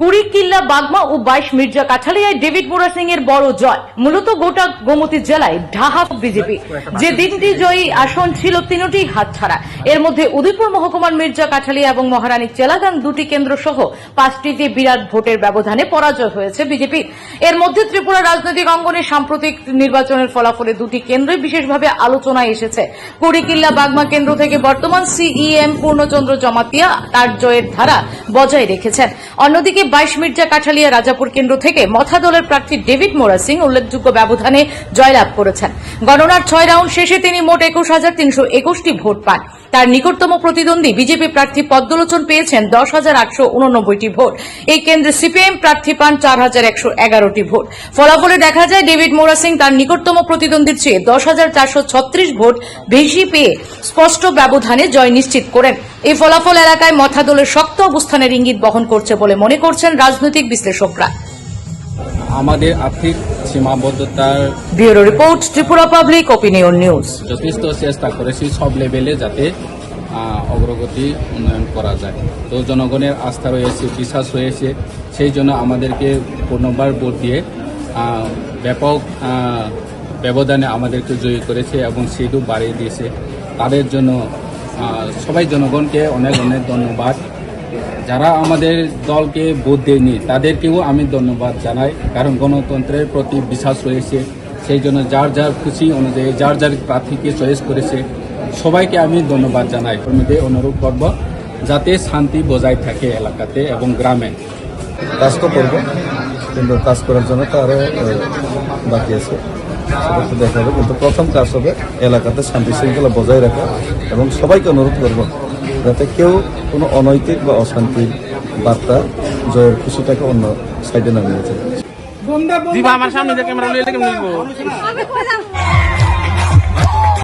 কুড়িকিল্লা বাগমা ও 22 Mirza কাঠালিয়ায় David মোরা সিং এর বড় জয়। মূলত গোটা গোমতী জেলায় ঢাহা বিজেপি। যে তিনটি জয়ী আসন ছিল তিনটি হাতছাড়া। এর মধ্যে উদয়পুর মহকুমার মির্জা কাঠালিয়া এবং মহারানী চেলাগাং দুটি কেন্দ্র সহ 5টিতে বিরাট ভোটের ব্যবধানে পরাজয় হয়েছে বিজেপি। এর মধ্যে ত্রিপুরা রাজনৈতিক অঙ্গনে সাম্প্রতিক নির্বাচনের ফলাফলে দুটি কেন্দ্রে বিশেষভাবে আলোচনায় এসেছে। কুড়িকিল্লা বাগমা কেন্দ্র থেকে বর্তমান সিইএম পূর্ণচন্দ্র জমাতিয়া তার জয়ের ধারা বজায় রেখেছেন। অন্যদিকে 22 মির্জা কাঠালিয়া রাজাপুর কেন্দ্র থেকে মথা দলের প্রার্থী ডেভিড মোরা সিং উল্লেখযোগ্য ব্যবধানে জয়লাভ করেছেন। গণনার 6 রাউন্ড শেষে তিনি মোট 21,321টি ভোট পান। তার নিকটতম প্রতিদ্বন্দ্বী বিজেপি প্রার্থী পদ্মলোচন পেয়েছেন 10,889টি ভোট। এই কেন্দ্রে সিপিএম প্রার্থী পান 4,111টি ভোট। ফলাফলে দেখা যায় ডেভিড মোরা সিং তার নিকটতম প্রতিদ্বন্দ্বীর চেয়ে 10,436 ভোট বেশি পেয়ে স্পষ্ট ব্যবধানে জয় নিশ্চিত করেন। এই ফলাফল এলাকায় মথা দলের শক্ত অবস্থানের ইঙ্গিত বহন করছে বলে মনে করছেন রাজনৈতিক বিশ্লেষকরা। আমাদের আর্থিক সীমাবদ্ধতার bureau report, Tripura public opinion news. যথেষ্ট চেষ্টা করেছি সব লেভেলে যাতে অগ্রগতি উন্নয়ন করা যায়। তো জনগণের আস্থা রয়েছে, বিশ্বাস রয়েছে, সেই জন্য আমাদেরকে পুনর্বার ভোট দিয়ে ব্যাপক ব্যবধানে আমাদেরকে জয়ী করেছে এবং সিটও বাড়িয়ে দিয়েছে। তাদের জন্য সবাই জনগণকে অনেক অনেক ধন্যবাদ। যারা আমাদের দলকে ভোট দেয়নি তাদেরকেও আমি ধন্যবাদ জানাই, কারণ গণতন্ত্রের প্রতি বিশ্বাস রয়েছে। সেই জন্য যার যার খুশি অনুযায়ী যার যার প্রার্থীকে চয়েস করেছে সবাইকে আমি ধন্যবাদ জানাই। কর্মীদের অনুরোধ করব যাতে শান্তি বজায় থাকে এলাকাতে এবং গ্রামে। কাজ তো করবো, কিন্তু কাজ করার জন্য তো আরও বাকি আছে, সেটা তো দেখা হবে। কিন্তু প্রথম কাজ হবে এলাকাতে শান্তি শৃঙ্খলা বজায় রাখা এবং সবাইকে অনুরোধ করবো যাতে কেউ কোনো অনৈতিক বা অশান্তির বার্তা জয়ের খুশিটাকে অন্য সাইডে নামিয়ে যায়। আমার সামনে